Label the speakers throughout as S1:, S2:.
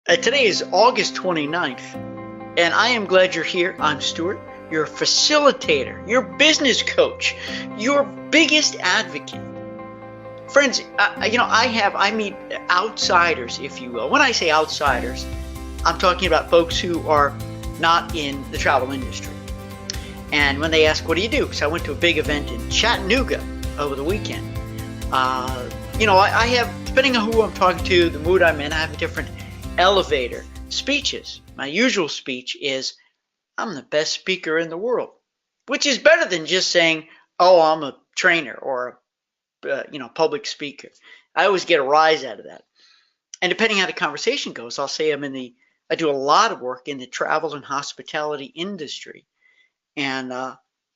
S1: Today is August 29th, and I am glad you're here. I'm Stuart, your facilitator, your business coach, your biggest advocate. Friends, I meet outsiders, if you will. When I say outsiders, I'm talking about folks who are not in the travel industry. And when they ask, what do you do? Because I went to a big event in Chattanooga over the weekend. I have, depending on who I'm talking to, the mood I'm in, I have a different elevator speeches. My usual speech is, I'm the best speaker in the world, which is better than just saying, oh, I'm a trainer or a public speaker. I always get a rise out of that. And depending how the conversation goes, I'll say I do a lot of work in the travel and hospitality industry. And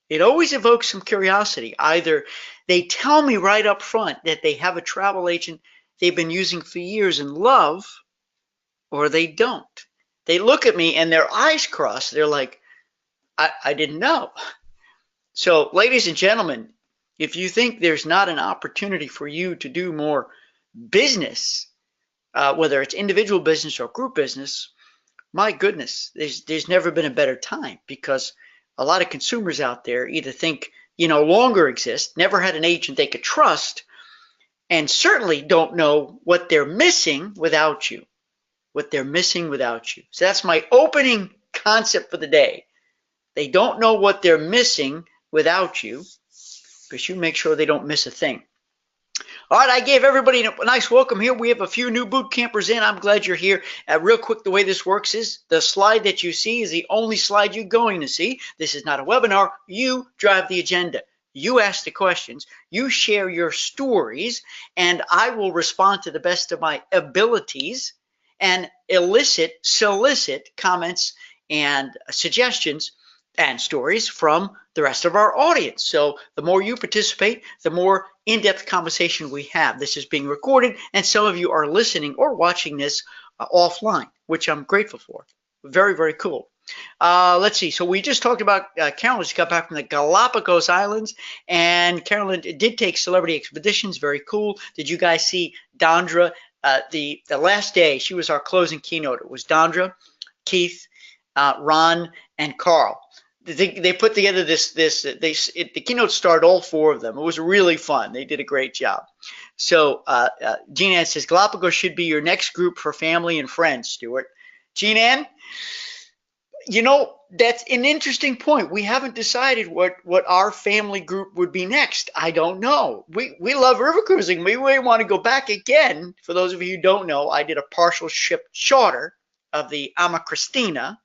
S1: it always evokes some curiosity. Either they tell me right up front that they have a travel agent they've been using for years and love, or they don't. They look at me and their eyes cross. They're like, I didn't know. So, ladies and gentlemen, if you think there's not an opportunity for you to do more business, whether it's individual business or group business, my goodness, there's never been a better time, because a lot of consumers out there either think you no longer exist, never had an agent they could trust, and certainly don't know what they're missing without you. What they're missing without you. So that's my opening concept for the day. They don't know what they're missing without you, because you make sure they don't miss a thing. All right, I gave everybody a nice welcome here. We have a few new boot campers in. I'm glad you're here. Real quick, the way this works is the slide that you see is the only slide you're going to see. This is not a webinar. You drive the agenda. You ask the questions. You share your stories, and I will respond to the best of my abilities and solicit comments and suggestions and stories from the rest of our audience. So the more you participate, the more in-depth conversation we have. This is being recorded, and some of you are listening or watching this offline, which I'm grateful for. Very, very cool. Let's see. So we just talked about Carolyn. She got back from the Galapagos Islands, and Carolyn did take Celebrity Expeditions. Very cool. Did you guys see Dondra? The last day, she was our closing keynote. It was Dondra, Keith, Ron, and Carl. They put together the keynote starred all four of them. It was really fun. They did a great job. So Jean Ann says, Galapagos should be your next group for family and friends, Stuart. Jean Ann, that's an interesting point. We haven't decided what our family group would be next. I don't know. We love river cruising. We want to go back again. For those of you who don't know, I did a partial ship charter of the Ama Cristina,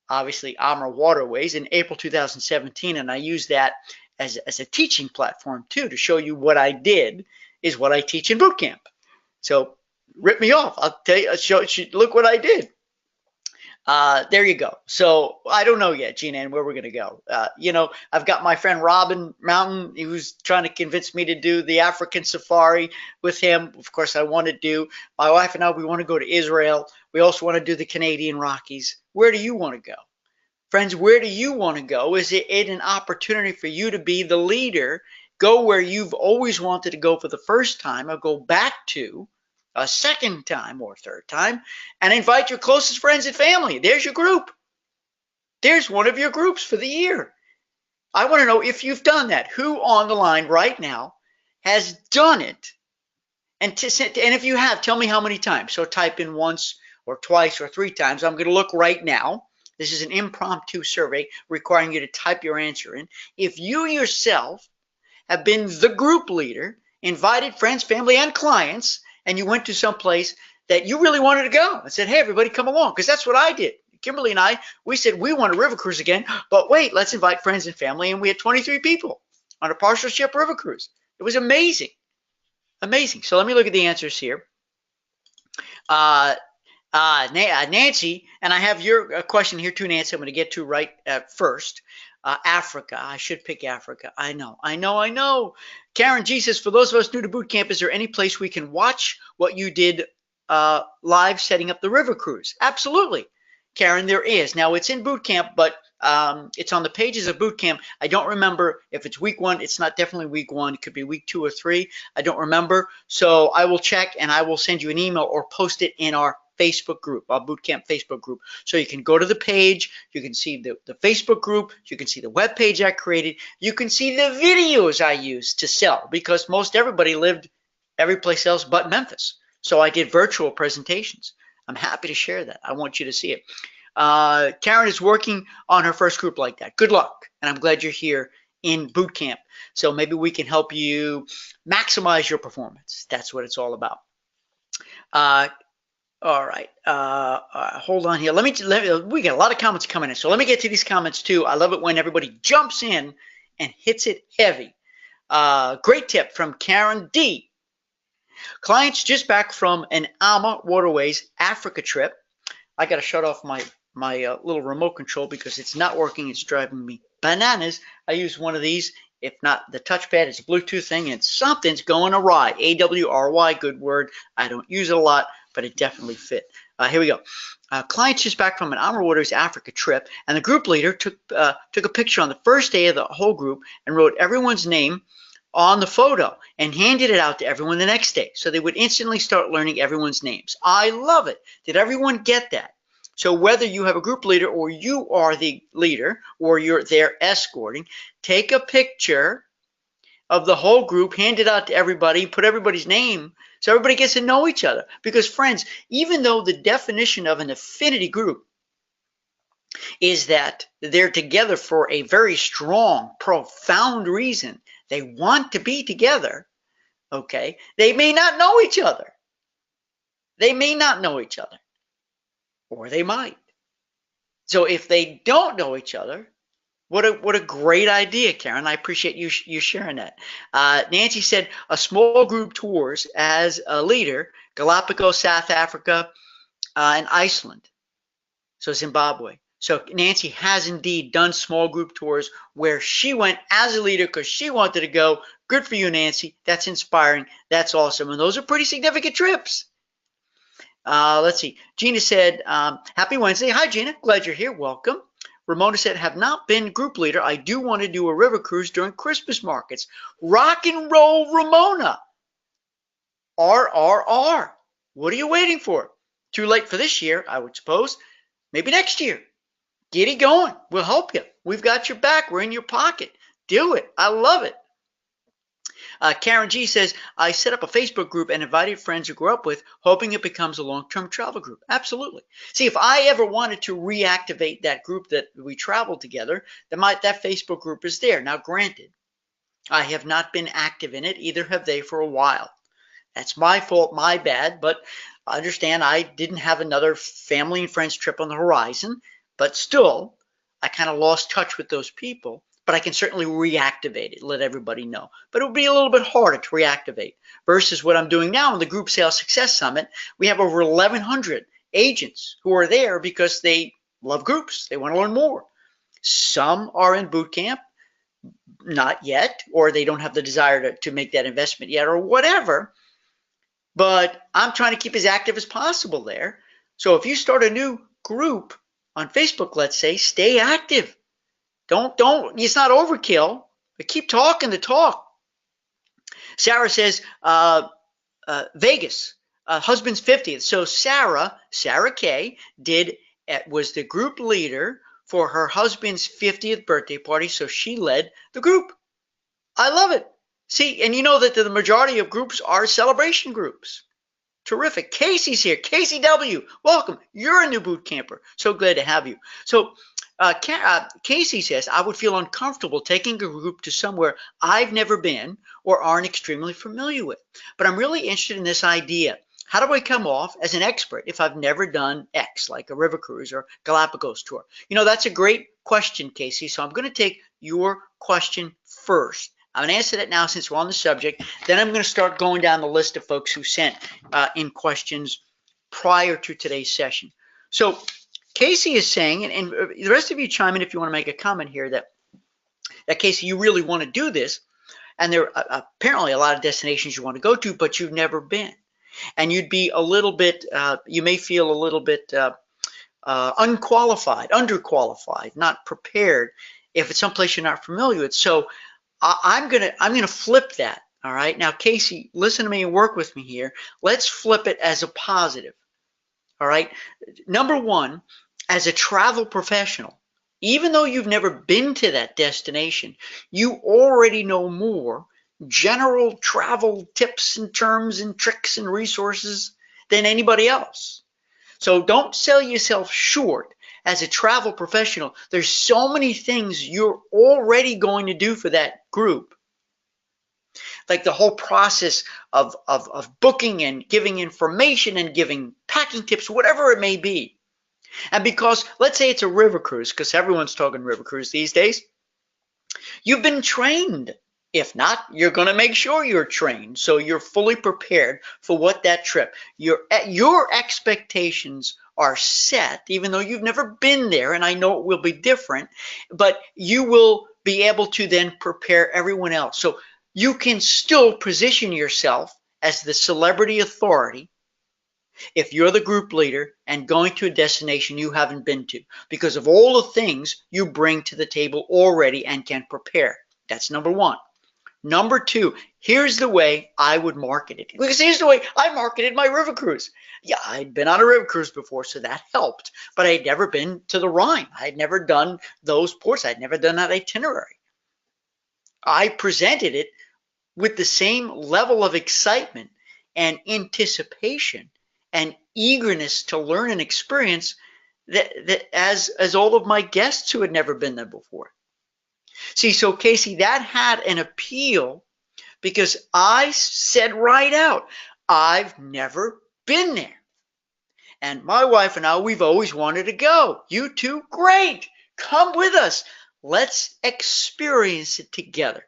S1: obviously Ama Waterways, in April 2017, and I used that as a teaching platform too, to show you what I did is what I teach in boot camp. So rip me off. I'll tell you, look what I did. There you go. So I don't know yet, Gina, and where we're going to go. I've got my friend Robin Mountain, who's trying to convince me to do the African safari with him. Of course, I want to do. My wife and I, we want to go to Israel. We also want to do the Canadian Rockies. Where do you want to go? Friends, where do you want to go? Is it an opportunity for you to be the leader? Go where you've always wanted to go for the first time, or go back to a second time or third time, and invite your closest friends and family. There's your group. There's one of your groups for the year. I want to know if you've done that. Who on the line right now has done it? And if you have, tell me how many times. So type in once or twice or three times. I'm going to look right now. This is an impromptu survey requiring you to type your answer in. If you yourself have been the group leader, invited friends, family, and clients, and you went to some place that you really wanted to go and said, hey, everybody, come along, because that's what I did. Kimberly and I, we said we want to river cruise again, but wait, let's invite friends and family, and we had 23 people on a partial ship river cruise. It was amazing. Amazing. So let me look at the answers here. Nancy, and I have your question here too, Nancy, I'm going to get to right at first. Africa. I should pick Africa. I know. Karen G says, for those of us new to boot camp, is there any place we can watch what you did live setting up the river cruise? Absolutely, Karen, there is. Now, it's in boot camp, but it's on the pages of boot camp. I don't remember if it's week 1. It's not definitely week 1. It could be week 2 or 3. I don't remember. So I will check, and I will send you an email or post it in our Facebook group, our bootcamp Facebook group. So you can go to the page, you can see the Facebook group, you can see the web page I created, you can see the videos I used to sell, because most everybody lived every place else but Memphis. So I did virtual presentations. I'm happy to share that. I want you to see it. Karen is working on her first group like that. Good luck, and I'm glad you're here in boot camp. So maybe we can help you maximize your performance. That's what it's all about. All right. Hold on here. We got a lot of comments coming in, so let me get to these comments too. I love it when everybody jumps in and hits it heavy. Great tip from Karen D. Clients just back from an AMA Waterways Africa trip. I got to shut off my little remote control because it's not working. It's driving me bananas. I use one of these. If not the touchpad, it's a Bluetooth thing, and something's going awry. AWRY, good word. I don't use it a lot, but it definitely fit. Here we go. Clients just back from an AMA Waterways Africa trip, and the group leader took a picture on the first day of the whole group and wrote everyone's name on the photo and handed it out to everyone the next day, so they would instantly start learning everyone's names. I love it. Did everyone get that? So whether you have a group leader or you are the leader or you're there escorting, take a picture of the whole group, hand it out to everybody, put everybody's name so everybody gets to know each other. Because friends, even though the definition of an affinity group is that they're together for a very strong, profound reason, they want to be together, okay, they may not know each other. They may not know each other. Or they might. So if they don't know each other, what a great idea, Karen. I appreciate you sharing that. Nancy said a small group tours as a leader, Galapagos, South Africa, and Iceland. So Zimbabwe. So Nancy has indeed done small group tours where she went as a leader because she wanted to go. Good for you, Nancy. That's inspiring. That's awesome. And those are pretty significant trips. Let's see. Gina said, happy Wednesday. Hi, Gina. Glad you're here. Welcome. Ramona said, have not been group leader. I do want to do a river cruise during Christmas markets. Rock and roll, Ramona. RRR. What are you waiting for? Too late for this year, I would suppose. Maybe next year. Get it going. We'll help you. We've got your back. We're in your pocket. Do it. I love it. Karen G says, I set up a Facebook group and invited friends who grew up with, hoping it becomes a long-term travel group. Absolutely. See, if I ever wanted to reactivate that group that we traveled together, that Facebook group is there. Now, granted, I have not been active in it. Either have they for a while. That's my fault, my bad, but I understand I didn't have another family and friends trip on the horizon, but still, I kind of lost touch with those people. But I can certainly reactivate it, let everybody know. But it would be a little bit harder to reactivate versus what I'm doing now in the Group Sales Success Summit. We have over 1,100 agents who are there because they love groups. They want to learn more. Some are in boot camp, not yet, or they don't have the desire to make that investment yet or whatever. But I'm trying to keep as active as possible there. So if you start a new group on Facebook, let's say, stay active. Don't, it's not overkill, but keep talking the talk. Sarah says, Vegas, husband's 50th. So Sarah K, was the group leader for her husband's 50th birthday party. So she led the group. I love it. See, and you know that the majority of groups are celebration groups. Terrific. Casey's here. Casey W. Welcome. You're a new boot camper. So glad to have you. So Casey says, I would feel uncomfortable taking a group to somewhere I've never been or aren't extremely familiar with. But I'm really interested in this idea. How do I come off as an expert if I've never done X, like a river cruise or Galapagos tour? You know, that's a great question, Casey. So I'm going to take your question first. I'm going to answer that now since we're on the subject. Then I'm going to start going down the list of folks who sent in questions prior to today's session. So Casey is saying, and the rest of you chime in if you want to make a comment here, that Casey, you really want to do this, and there are apparently a lot of destinations you want to go to, but you've never been. And you'd be a little bit, you may feel a little bit unqualified, underqualified, not prepared if it's someplace you're not familiar with. So I'm gonna flip that. All right. Now, Casey, listen to me and work with me here. Let's flip it as a positive. All right. Number one, as a travel professional, even though you've never been to that destination, you already know more general travel tips and terms and tricks and resources than anybody else. So don't sell yourself short as a travel professional. There's so many things you're already going to do for that group, like the whole process of booking and giving information and giving packing tips, whatever it may be. And because let's say it's a river cruise, because everyone's talking river cruise these days, you've been trained. If not, you're going to make sure you're trained so you're fully prepared for what that trip. Your expectations are set, even though you've never been there, and I know it will be different, but you will be able to then prepare everyone else. So you can still position yourself as the celebrity authority if you're the group leader and going to a destination you haven't been to, because of all the things you bring to the table already and can prepare. That's number one. Number two, here's the way I would market it. Because here's the way I marketed my river cruise. Yeah, I'd been on a river cruise before, so that helped. But I'd never been to the Rhine. I'd never done those ports. I'd never done that itinerary. I presented it with the same level of excitement and anticipation and eagerness to learn and experience that as all of my guests who had never been there before. See, so Casey, that had an appeal because I said right out, I've never been there. And my wife and I, we've always wanted to go. You too? Great. Come with us. Let's experience it together.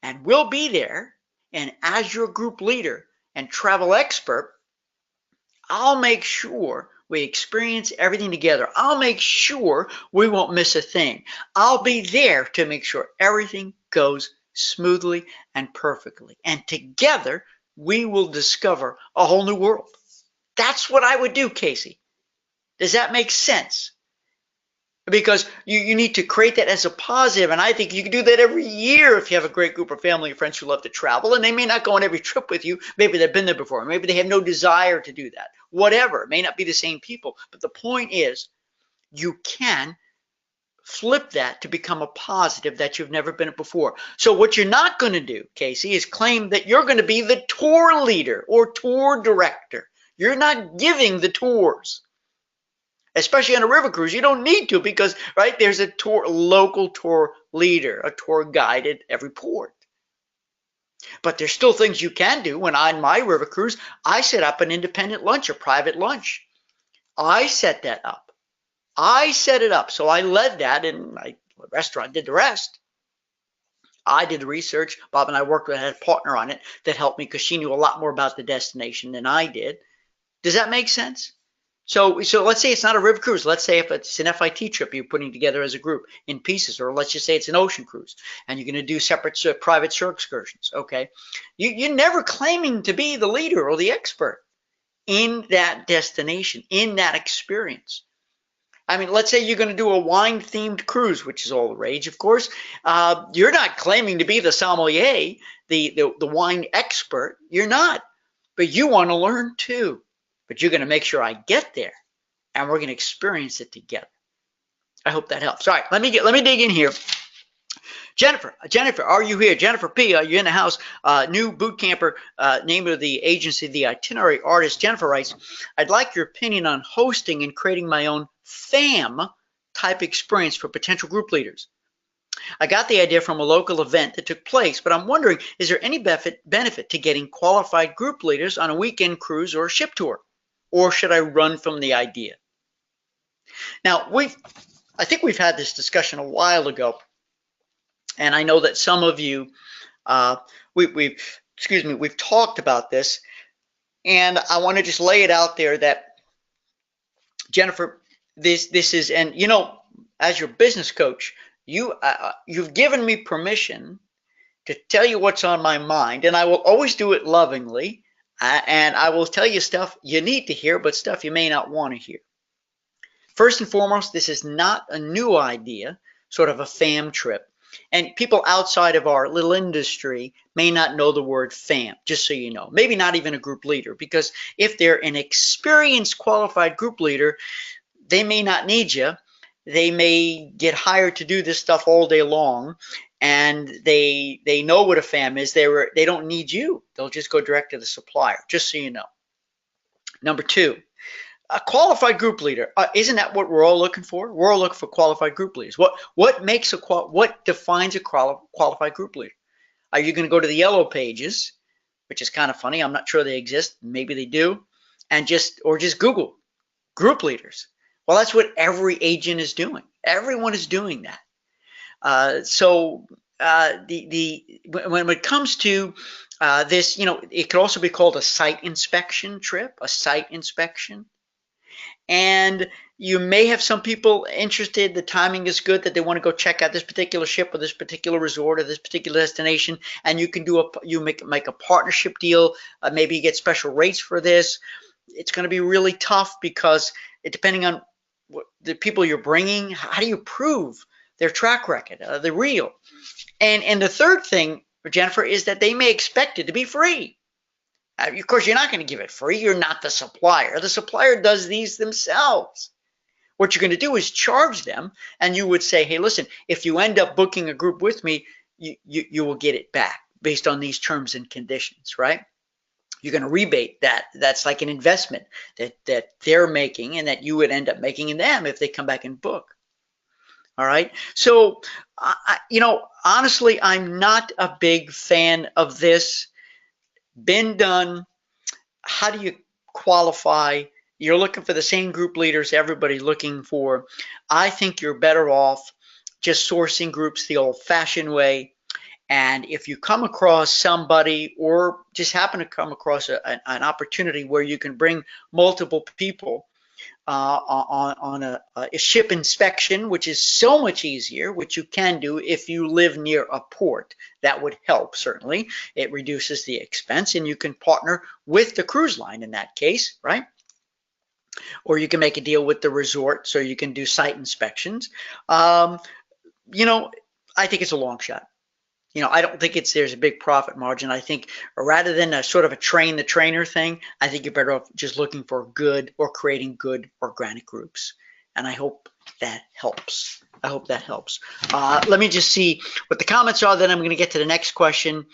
S1: And we'll be there. And as your group leader and travel expert, I'll make sure we experience everything together. I'll make sure we won't miss a thing. I'll be there to make sure everything goes smoothly and perfectly. And together, we will discover a whole new world. That's what I would do, Casey. Does that make sense? Because you need to create that as a positive, and I think you can do that every year if you have a great group of family and friends who love to travel, and they may not go on every trip with you. Maybe they've been there before. Maybe they have no desire to do that. Whatever. It may not be the same people, but the point is you can flip that to become a positive that you've never been at before. So what you're not going to do, Casey, is claim that you're going to be the tour leader or tour director. You're not giving the tours. Especially on a river cruise, you don't need to because, right, there's a local tour leader, a tour guide at every port. But there's still things you can do. When on my river cruise, I set up an independent lunch, a private lunch. I set that up. I set it up. So I led that, and the restaurant did the rest. I did the research. Bob and I worked with a partner on it that helped me because she knew a lot more about the destination than I did. Does that make sense? So let's say it's not a river cruise. Let's say if it's an FIT trip you're putting together as a group in pieces, or let's just say it's an ocean cruise and you're going to do separate private shore excursions, okay? You're never claiming to be the leader or the expert in that destination, in that experience. I mean, let's say you're going to do a wine-themed cruise, which is all the rage, of course. You're not claiming to be the sommelier, the wine expert. You're not. But you want to learn too. But you're going to make sure I get there, and we're going to experience it together. I hope that helps. All right, let me dig in here. Jennifer, are you here? Jennifer P, are you in the house? New boot camper, name of the agency, The Itinerary Artist. Jennifer writes, I'd like your opinion on hosting and creating my own FAM type experience for potential group leaders. I got the idea from a local event that took place, but I'm wondering, is there any benefit to getting qualified group leaders on a weekend cruise or a ship tour? Or should I run from the idea? Now, I think we've had this discussion a while ago, and I know that some of you, we've talked about this, and I want to just lay it out there that, Jennifer, this is, and you know, as your business coach, you've given me permission to tell you what's on my mind, and I will always do it lovingly. And I will tell you stuff you need to hear, but stuff you may not want to hear. First and foremost, this is not a new idea, sort of a FAM trip. And people outside of our little industry may not know the word FAM, just so you know. Maybe not even a group leader, because if they're an experienced, qualified group leader, they may not need you. They may get hired to do this stuff all day long, and they know what a FAM is. They don't need you. They'll just go direct to the supplier, just so you know. Number two, a qualified group leader. Isn't that what we're all looking for? We're all looking for qualified group leaders. What defines a qualified group leader? Are you going to go to the yellow pages, which is kind of funny? I'm not sure they exist. Maybe they do, and just Google group leaders. Well, that's what every agent is doing. Everyone is doing that. When it comes to this, it could also be called a site inspection trip, a site inspection. And you may have some people interested, the timing is good, that they want to go check out this particular ship or this particular resort or this particular destination, and you can make a partnership deal. Maybe you get special rates for this. It's going to be really tough because depending on the people you're bringing, how do you prove their track record, the real? And the third thing, Jennifer, is that they may expect it to be free. Of course, you're not going to give it free. You're not the supplier. The supplier does these themselves. What you're going to do is charge them, and you would say, hey, listen, if you end up booking a group with me, you will get it back based on these terms and conditions, right? You're going to rebate that. That's like an investment that they're making and that you would end up making in them if they come back and book. All right. So, honestly, I'm not a big fan of this. Been done. How do you qualify? You're looking for the same group leaders everybody's looking for. I think you're better off just sourcing groups the old-fashioned way. And if you come across somebody or just happen to come across an opportunity where you can bring multiple people on a ship inspection, which is so much easier, which you can do if you live near a port, that would help, certainly. It reduces the expense, and you can partner with the cruise line in that case, right? Or you can make a deal with the resort so you can do site inspections. I think it's a long shot. I don't think there's a big profit margin. I think rather than a sort of a train the trainer thing, I think you're better off just looking for good or creating good organic groups. And I hope that helps. Let me just see what the comments are, then I'm going to get to the next question.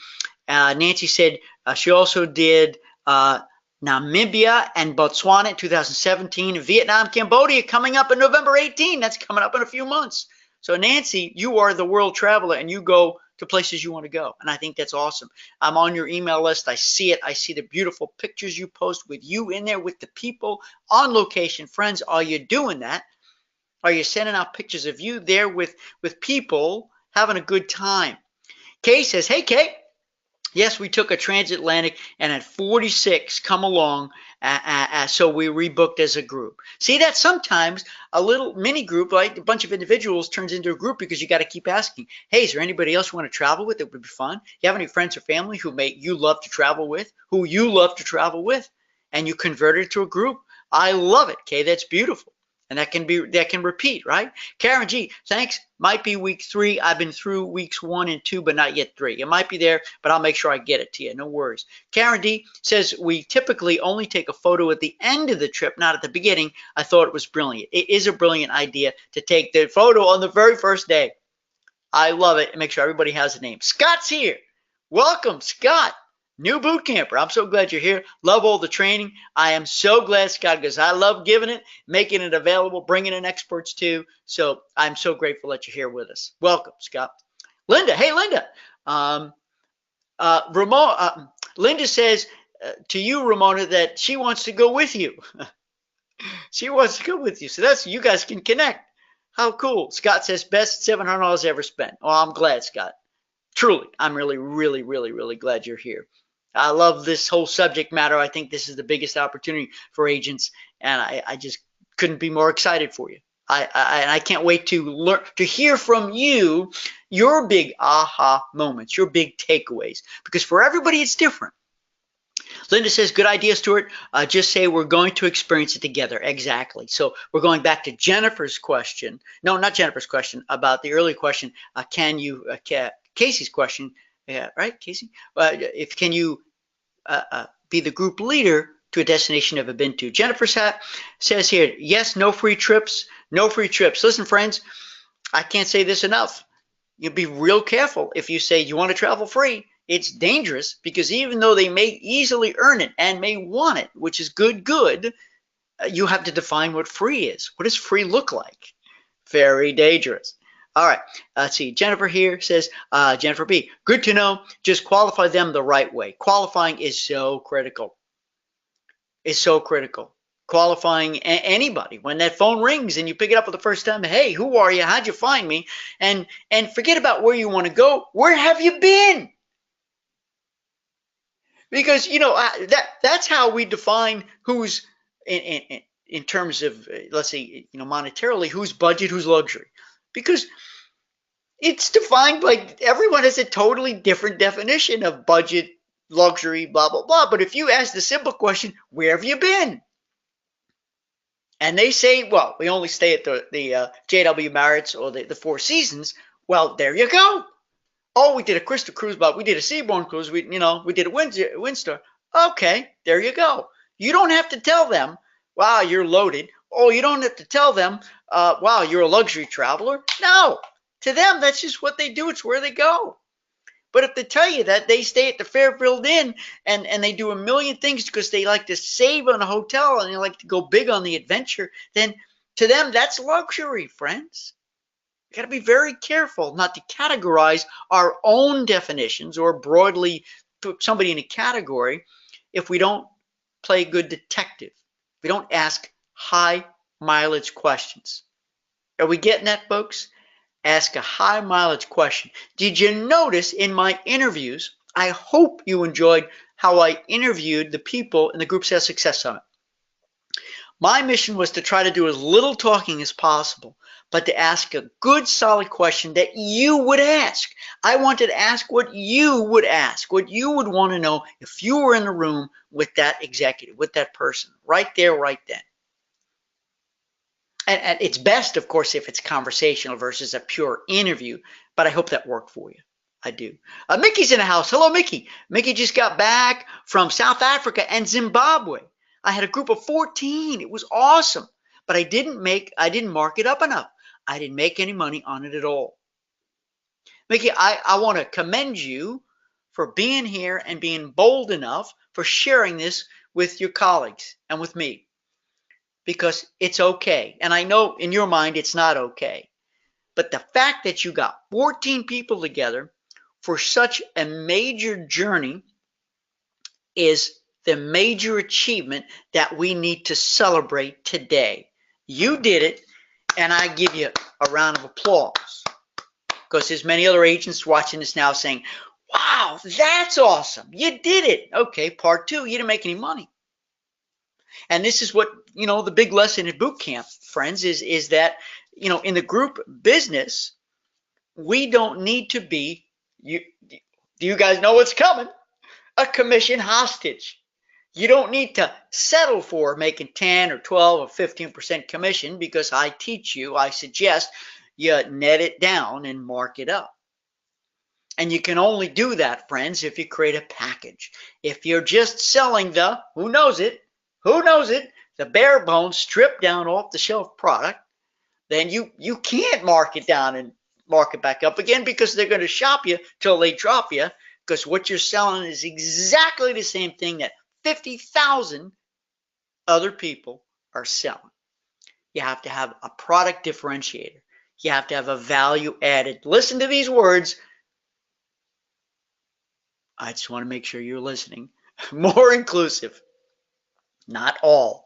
S1: Nancy said she also did Namibia and Botswana in 2017, Vietnam, Cambodia coming up in November 18. That's coming up in a few months. So Nancy, you are the world traveler, and you go to places you want to go. And I think that's awesome. I'm on your email list. I see it. I see the beautiful pictures you post with you in there with the people on location. Friends, are you doing that? Are you sending out pictures of you there with people having a good time? Kay says, hey, Kay. Yes, we took a transatlantic and had 46 come along, so we rebooked as a group. See that sometimes a little mini group, like a bunch of individuals, turns into a group because you got to keep asking, hey, is there anybody else you want to travel with that would be fun? You have any friends or family who you love to travel with, and you convert it to a group? I love it, Kay. That's beautiful. And that can repeat, right? Karen G, thanks. Might be week 3. I've been through weeks 1 and 2, but not yet 3. It might be there, but I'll make sure I get it to you. No worries. Karen D says we typically only take a photo at the end of the trip, not at the beginning. I thought it was brilliant. It is a brilliant idea to take the photo on the very first day. I love it, and make sure everybody has a name. Scott's here. Welcome, Scott. New boot camper. I'm so glad you're here. Love all the training. I am so glad, Scott, because I love giving it, making it available, bringing in experts too. So I'm so grateful that you're here with us. Welcome, Scott. Linda. Hey, Linda. Linda says to you, Ramona, that she wants to go with you. She wants to go with you. So that's, you guys can connect. How cool. Scott says best $700 ever spent. Oh, I'm glad, Scott. Truly, I'm really, really, really, really glad you're here. I love this whole subject matter. I think this is the biggest opportunity for agents, and I just couldn't be more excited for you. I can't wait to learn, to hear from you, your big aha moments, your big takeaways, because for everybody it's different. Linda says, good idea, Stuart. Just say we're going to experience it together. Exactly. So we're going back to Jennifer's question. No, not Jennifer's question, about the earlier question. Casey's question, right, Casey? Can you be the group leader to a destination you've never been to? Jennifer says here, yes, no free trips, no free trips. Listen, friends, I can't say this enough. You be real careful if you say you want to travel free. It's dangerous, because even though they may easily earn it and may want it, which is good, you have to define what free is. What does free look like? Very dangerous. All right, let's see. Jennifer here says, Jennifer B, good to know. Just qualify them the right way. Qualifying is so critical. It's so critical. Qualifying anybody. When that phone rings and you pick it up for the first time, hey, who are you? How'd you find me? And forget about where you want to go. Where have you been? Because, that's how we define who's in terms of, let's say, monetarily, who's budget, who's luxury. Because it's defined by, everyone has a totally different definition of budget, luxury, blah, blah, blah. But if you ask the simple question, where have you been? And they say, well, we only stay at the JW Marriott's or the Four Seasons. Well, there you go. Oh, we did a Crystal cruise, but we did a Seabourn cruise. We did a Windsor. Okay, there you go. You don't have to tell them, wow, you're loaded. Oh, you don't have to tell them, wow, you're a luxury traveler. No, to them, that's just what they do. It's where they go. But if they tell you that they stay at the Fairfield Inn and they do a million things because they like to save on a hotel and they like to go big on the adventure, then to them, that's luxury, friends. You got to be very careful not to categorize our own definitions or broadly put somebody in a category if we don't play good detective. We don't ask high mileage questions. Are we getting that, folks? Ask a high mileage question. Did you notice in my interviews, I hope you enjoyed how I interviewed the people in the Group Sales Success Summit. My mission was to try to do as little talking as possible, but to ask a good, solid question that you would ask. I wanted to ask what you would ask, what you would want to know if you were in the room with that executive, with that person, right there, right then. And it's best, of course, if it's conversational versus a pure interview, but I hope that worked for you. I do. Mickey's in the house. Hello, Mickey. Mickey just got back from South Africa and Zimbabwe. I had a group of 14. It was awesome, but I didn't mark it up enough. I didn't make any money on it at all. Mickey, I want to commend you for being here and being bold enough for sharing this with your colleagues and with me, because it's okay. And I know in your mind it's not okay. But the fact that you got 14 people together for such a major journey is the major achievement that we need to celebrate today. You did it, and I give you a round of applause, because there's many other agents watching this now saying, wow, that's awesome. You did it. Okay, part two, you didn't make any money. And this is what, the big lesson in boot camp, friends, is that, in the group business, we don't need to be, do you guys know what's coming? A commission hostage. You don't need to settle for making 10 or 12 or 15% commission, because I suggest you net it down and mark it up. And you can only do that, friends, if you create a package. If you're just selling the, who knows it, the bare bones, stripped down off the shelf product, then you can't mark it down and mark it back up again, because they're going to shop you till they drop you, because what you're selling is exactly the same thing that 50,000 other people are selling. You have to have a product differentiator. You have to have a value added. Listen to these words. I just want to make sure you're listening. More inclusive. Not all.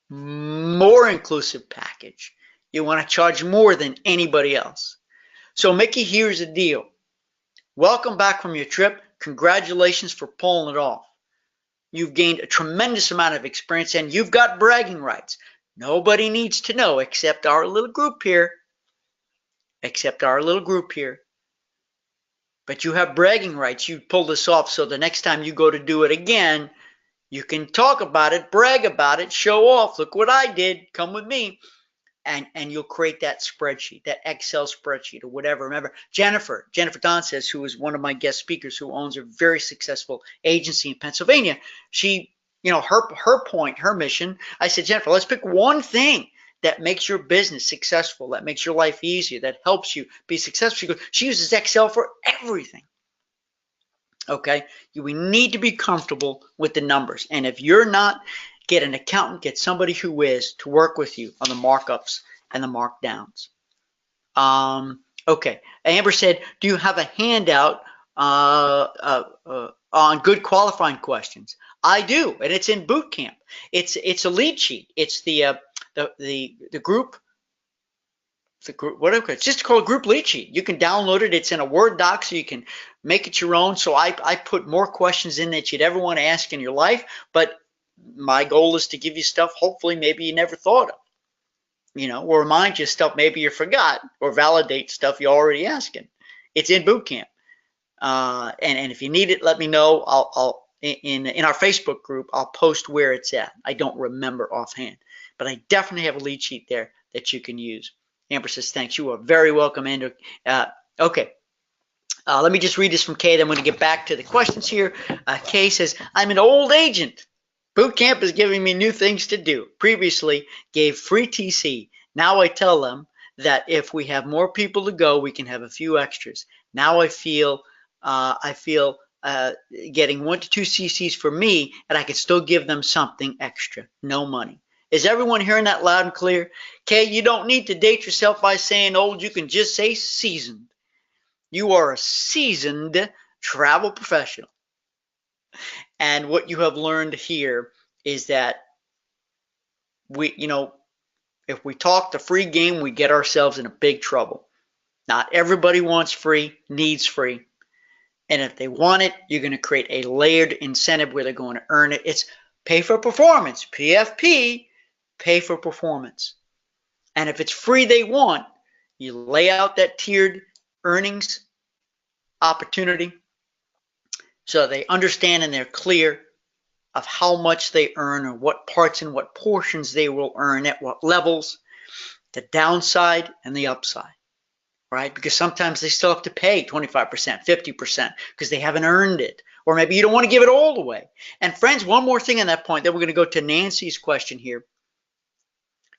S1: More inclusive package. You want to charge more than anybody else. So Mickey, here's the deal. Welcome back from your trip. Congratulations for pulling it off. You've gained a tremendous amount of experience, and you've got bragging rights. Nobody needs to know except our little group here. But you have bragging rights. You pulled this off, so the next time you go to do it again, You can talk about it, brag about it, show off. Look what I did. Come with me. And you'll create that spreadsheet, that Excel spreadsheet or whatever. Remember, Jennifer Don says, who is one of my guest speakers who owns a very successful agency in Pennsylvania. She, her point, her mission, I said, Jennifer, let's pick one thing that makes your business successful, that makes your life easier, that helps you be successful. She uses Excel for everything. Okay, we need to be comfortable with the numbers. And if you're not, get an accountant, get somebody who is to work with you on the markups and the markdowns. Okay, Amber said, do you have a handout on good qualifying questions? I do, and it's in boot camp. It's a lead sheet. It's the group. The group, whatever, it's just called group lead sheet. You can download it. It's in a Word doc, so you can make it your own. So I put more questions in that you'd ever want to ask in your life, but my goal is to give you stuff hopefully maybe you never thought of, or remind you of stuff maybe you forgot, or validate stuff you're already asking. It's in boot camp, and if you need it, let me know. I'll in our Facebook group, I'll post where it's at. I don't remember offhand, but I definitely have a lead sheet there that you can use. Amber says, thanks. You are very welcome, Andrew. Okay. Let me just read this from Kay. Then I'm going to get back to the questions here. Kay says, I'm an old agent. Boot camp is giving me new things to do. Previously, gave free TC. Now I tell them that if we have more people to go, we can have a few extras. Now I feel getting 1 to 2 CCs for me, and I can still give them something extra. No money. Is everyone hearing that loud and clear? Okay, you don't need to date yourself by saying old. You can just say seasoned. You are a seasoned travel professional. And what you have learned here is that if we talk the free game, we get ourselves in a big trouble. Not everybody wants free, needs free. And if they want it, you're going to create a layered incentive where they're going to earn it. It's pay for performance, PFP. Pay for performance. And if it's free they want, you lay out that tiered earnings opportunity so they understand and they're clear of how much they earn or what parts and what portions they will earn at what levels, the downside and the upside, right? Because sometimes they still have to pay 25%, 50% because they haven't earned it. Or maybe you don't want to give it all away. And friends, one more thing on that point, then we're going to go to Nancy's question here.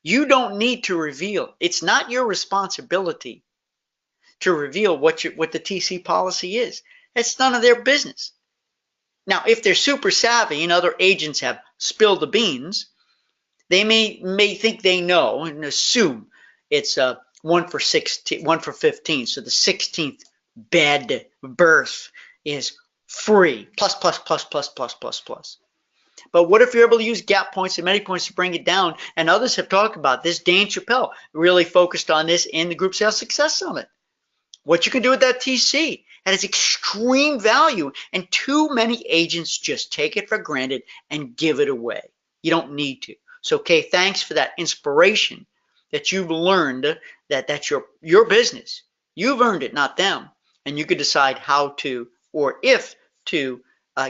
S1: You don't need to reveal. It's not your responsibility to reveal what the TC policy is. It's none of their business. Now, if they're super savvy and other agents have spilled the beans, they may think they know and assume it's 1 for 16, 1 for 15. So the 16th bed berth is free, plus. But what if you're able to use gap points and many points to bring it down? And others have talked about this. Dane Chappelle really focused on this in the Group Sales Success Summit. What you can do with that TC. That is extreme value. And too many agents just take it for granted and give it away. You don't need to. So, Kay, thanks for that inspiration that you've learned that that's your business. You've earned it, not them. And you can decide how to or if to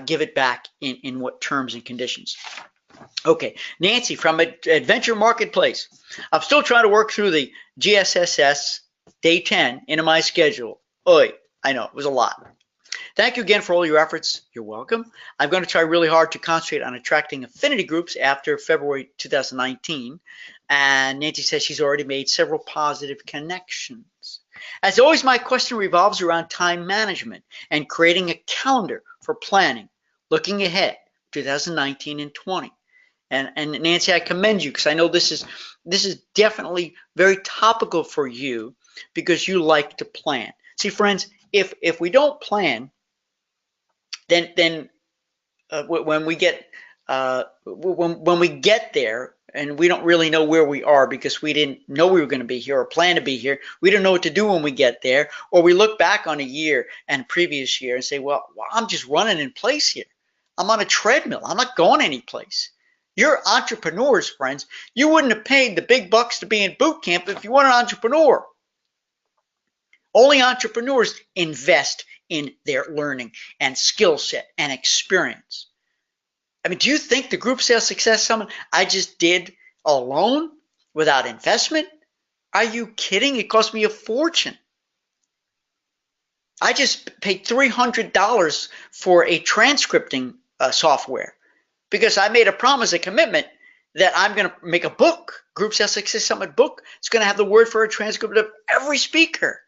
S1: give it back in what terms and conditions. Okay, Nancy from Adventure Marketplace. I'm still trying to work through the GSSS day 10 into my schedule. Oy, I know, it was a lot. Thank you again for all your efforts. You're welcome. I'm going to try really hard to concentrate on attracting affinity groups after February 2019. And Nancy says she's already made several positive connections. As always, my question revolves around time management and creating a calendar for planning, looking ahead, 2019 and 20. And Nancy, I commend you because I know this is definitely very topical for you because you like to plan. See, friends, if we don't plan, then when we get there and we don't really know where we are because we didn't know we were going to be here or plan to be here, we don't know what to do when we get there, or we look back on a year and previous year and say, well, I'm just running in place here. I'm on a treadmill. I'm not going anyplace. You're entrepreneurs, friends. You wouldn't have paid the big bucks to be in boot camp if you weren't an entrepreneur. Only entrepreneurs invest in their learning and skill set and experience. I mean, do you think the Group Sales Success Summit I just did alone without investment? Are you kidding? It cost me a fortune. I just paid $300 for a transcripting software because I made a promise, a commitment that I'm going to make a book, Group Sales Success Summit book. It's going to have the word for a transcript of every speaker.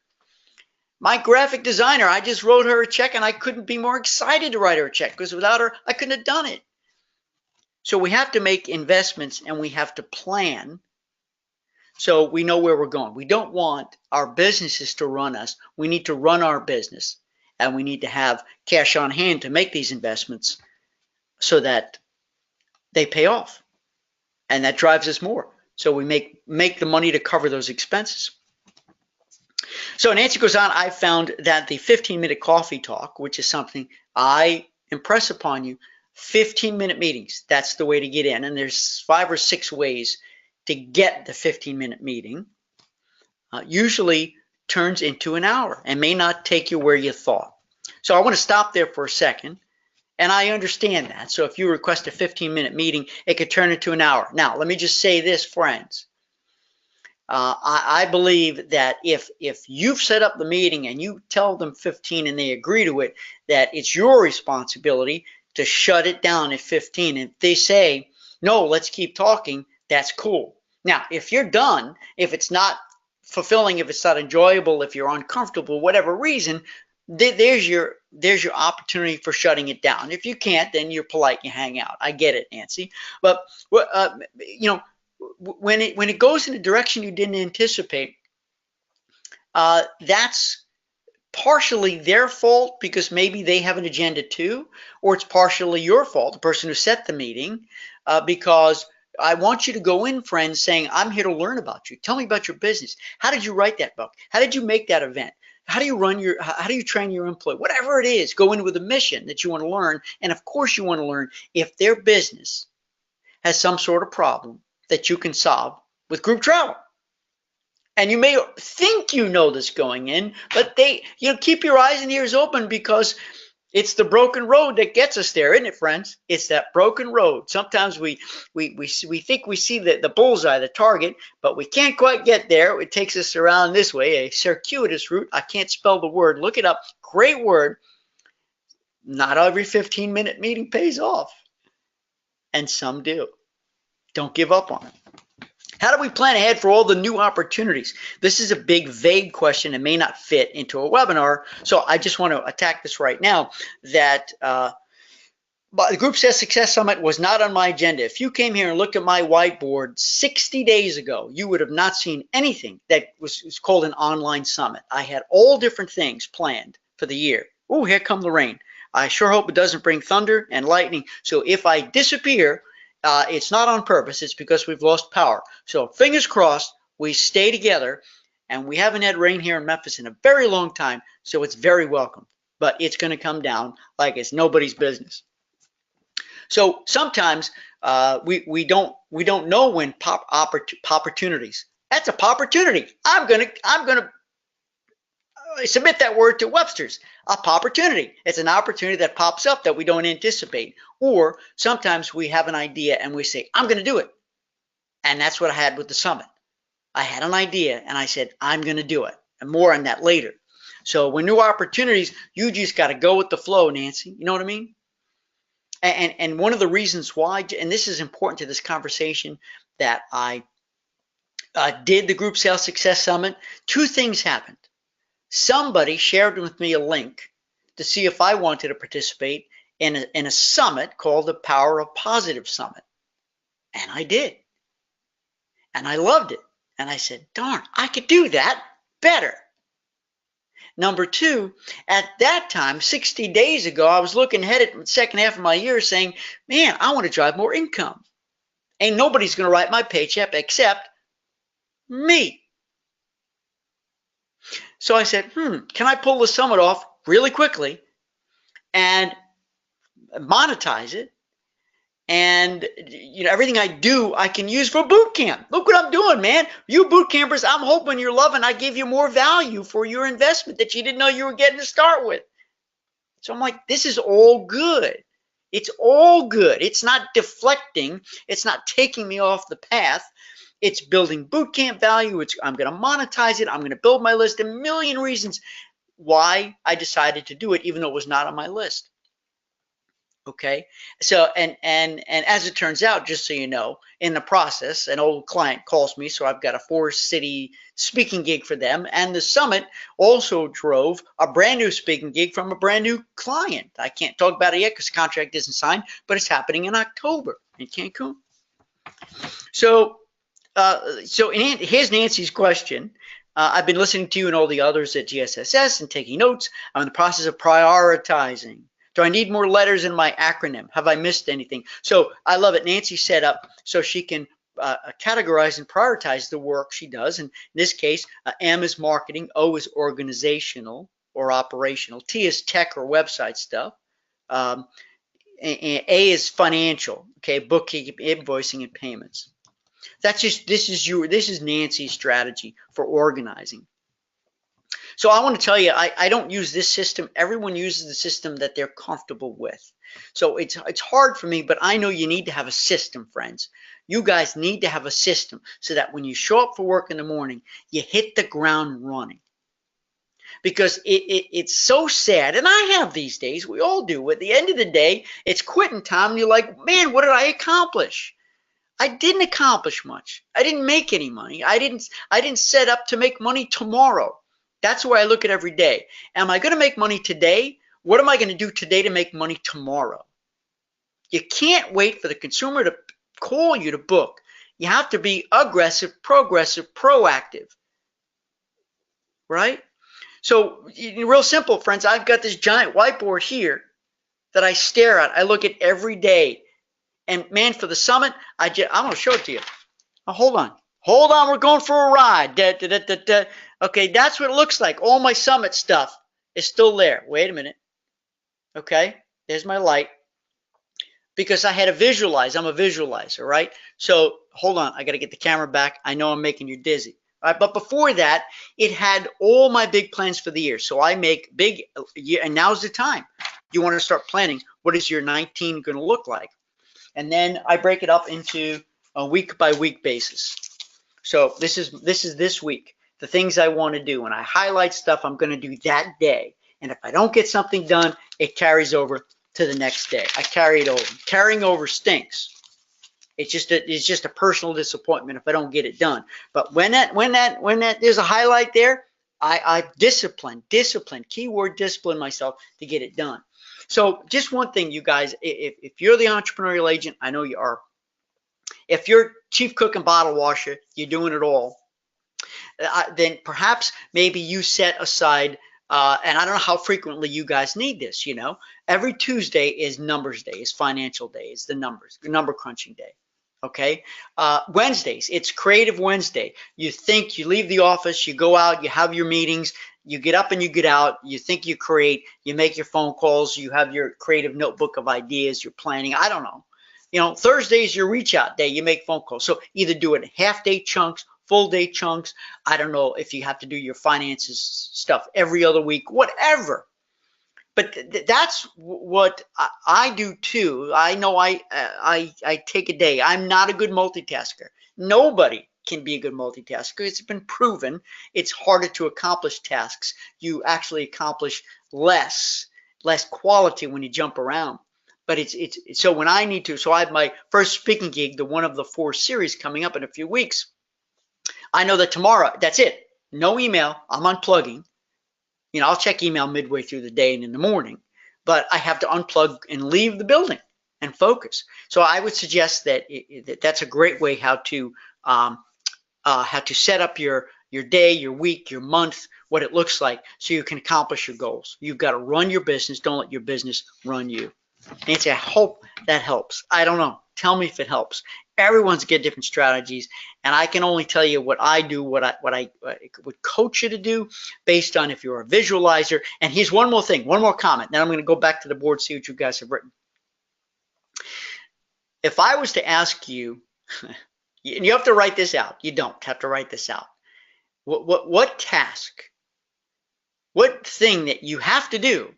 S1: My graphic designer, I just wrote her a check, and I couldn't be more excited to write her a check because without her, I couldn't have done it. So we have to make investments and we have to plan so we know where we're going. We don't want our businesses to run us. We need to run our business, and we need to have cash on hand to make these investments so that they pay off, and that drives us more. So we make the money to cover those expenses. So Nancy goes on, I found that the 15-minute coffee talk, which is something I impress upon you, 15-minute meetings, that's the way to get in. And there's 5 or 6 ways to get the 15-minute meeting. Usually turns into an hour and may not take you where you thought. So I want to stop there for a second. And I understand that. So if you request a 15-minute meeting, it could turn into an hour. Now, let me just say this, friends. I believe that if you've set up the meeting and you tell them 15 and they agree to it, that it's your responsibility to shut it down at 15. And if they say, no, let's keep talking, that's cool. Now, if you're done, if it's not fulfilling, if it's not enjoyable, if you're uncomfortable, whatever reason, there's your opportunity for shutting it down. If you can't, then you're polite, you hang out. I get it, Nancy. But when it goes in a direction you didn't anticipate, that's partially their fault because maybe they have an agenda too, or it's partially your fault, the person who set the meeting, because I want you to go in, friends, saying, I'm here to learn about you. Tell me about your business. How did you write that book? How did you make that event? How do you train your employee? Whatever it is, go in with a mission that you want to learn. And of course you want to learn if their business has some sort of problem that you can solve with group travel. And you may think you know this going in, but keep your eyes and ears open because it's the broken road that gets us there, isn't it, friends? It's that broken road. Sometimes we think we see the bullseye, the target, but we can't quite get there. It takes us around this way, a circuitous route. I can't spell the word. Look it up. Great word. Not every 15-minute meeting pays off, and some do. Don't give up on it. How do we plan ahead for all the new opportunities? This is a big, vague question and may not fit into a webinar. So I just want to attack this right now that the Group Sales Success Summit was not on my agenda. If you came here and looked at my whiteboard 60 days ago, you would have not seen anything that was called an online summit. I had all different things planned for the year. Oh, here come the rain. I sure hope it doesn't bring thunder and lightning. So if I disappear, it's not on purpose. It's because we've lost power. So fingers crossed, we stay together. And we haven't had rain here in Memphis in a very long time, so it's very welcome. But it's going to come down like it's nobody's business. So sometimes we don't know when opportunities. That's a opportunity. I'm gonna submit that word to Webster's. A opportunity. It's an opportunity that pops up that we don't anticipate. Or sometimes we have an idea and we say, I'm going to do it. And that's what I had with the summit. I had an idea and I said, I'm going to do it. And more on that later. So when new opportunities, you just got to go with the flow, Nancy. You know what I mean? And one of the reasons why, and this is important to this conversation, that I did the Group Sales Success Summit, 2 things happened. Somebody shared with me a link to see if I wanted to participate in a summit called the Power of Positive Summit. And I did. And I loved it. And I said, darn, I could do that better. Number 2, at that time, 60 days ago, I was looking ahead at the second half of my year saying, man, I want to drive more income. Ain't nobody's going to write my paycheck except me. So I said, can I pull the summit off really quickly and monetize it? And everything I do, I can use for boot camp. Look what I'm doing, man. You boot campers, I'm hoping you're loving. I gave you more value for your investment that you didn't know you were getting to start with. So I'm like, this is all good. It's all good. It's not deflecting. It's not taking me off the path. It's building boot camp value. I'm going to monetize it. I'm going to build my list. A million reasons why I decided to do it, even though it was not on my list. Okay, so and as it turns out, just so you know, in the process, an old client calls me, so I've got a 4-city speaking gig for them, and the summit also drove a brand new speaking gig from a brand new client. I can't talk about it yet because the contract isn't signed, but it's happening in October in Cancun. So here's Nancy's question. I've been listening to you and all the others at GSSS and taking notes. I'm in the process of prioritizing. Do I need more letters in my acronym? Have I missed anything? So I love it. Nancy set up so she can categorize and prioritize the work she does. And in this case, M is marketing, O is organizational or operational, T is tech or website stuff, and A is financial, okay, bookkeeping, invoicing, and payments. This is Nancy's strategy for organizing. So I want to tell you, I don't use this system. Everyone uses the system that they're comfortable with. So it's hard for me, but I know you need to have a system, friends. You guys need to have a system so that when you show up for work in the morning, you hit the ground running. Because it's so sad, and I have these days, we all do. At the end of the day, it's quitting time, and you're like, man, what did I accomplish? I didn't accomplish much. I didn't make any money. I didn't set up to make money tomorrow. That's the way I look at every day. Am I going to make money today? What am I going to do today to make money tomorrow? You can't wait for the consumer to call you to book. You have to be aggressive, progressive, proactive, right? So real simple, friends. I've got this giant whiteboard here that I stare at. I look at every day. And man, for the summit, I'm going to show it to you. Oh, hold on. We're going for a ride. Okay, that's what it looks like. All my summit stuff is still there. Wait a minute. Okay, there's my light. Because I had to visualize. I'm a visualizer, right? So hold on. I got to get the camera back. I know I'm making you dizzy. All right, but before that, it had all my big plans for the year. So I make big, and now's the time. You want to start planning. What is your 19 going to look like? And then I break it up into a week by week basis. So this is this week, the things I want to do, and I highlight stuff I'm going to do that day. And if I don't get something done, it carries over to the next day. I carry it over. Carrying over stinks. It's just a personal disappointment if I don't get it done. But when there's a highlight there, I discipline, keyword discipline myself to get it done. So just one thing, you guys, if you're the entrepreneurial agent, I know you are. If you're chief cook and bottle washer, you're doing it all, then perhaps maybe you set aside, and I don't know how frequently you guys need this, you know, every Tuesday is numbers day, is financial day, is the number crunching day. Okay. Wednesdays, it's creative Wednesday. You think, you leave the office, you go out, you have your meetings, you get up and you get out, you think, you create, you make your phone calls, you have your creative notebook of ideas, you're planning. I don't know. You know, Thursday is your reach out day. You make phone calls. So either do it in half day chunks, full day chunks. I don't know if you have to do your finances stuff every other week, whatever. But that's what I do too. I know I take a day. I'm not a good multitasker. Nobody can be a good multitasker. It's been proven. It's harder to accomplish tasks. You actually accomplish less quality when you jump around. But it's so when I need to, so I have my first speaking gig, the one of the 4 series coming up in a few weeks. I know that tomorrow, that's it. No email. I'm unplugging. You know, I'll check email midway through the day and in the morning, but I have to unplug and leave the building and focus. So I would suggest that that's a great way how to set up your day, your week, your month, what it looks like, so you can accomplish your goals. You've got to run your business. Don't let your business run you. Nancy, I hope that helps. I don't know. Tell me if it helps. Everyone's got different strategies, and I can only tell you what I do, what I would coach you to do based on if you're a visualizer. And here's one more thing, one more comment. Then I'm going to go back to the board, see what you guys have written. If I was to ask you, and you have to write this out. You don't have to write this out. What task, what thing that you have to do,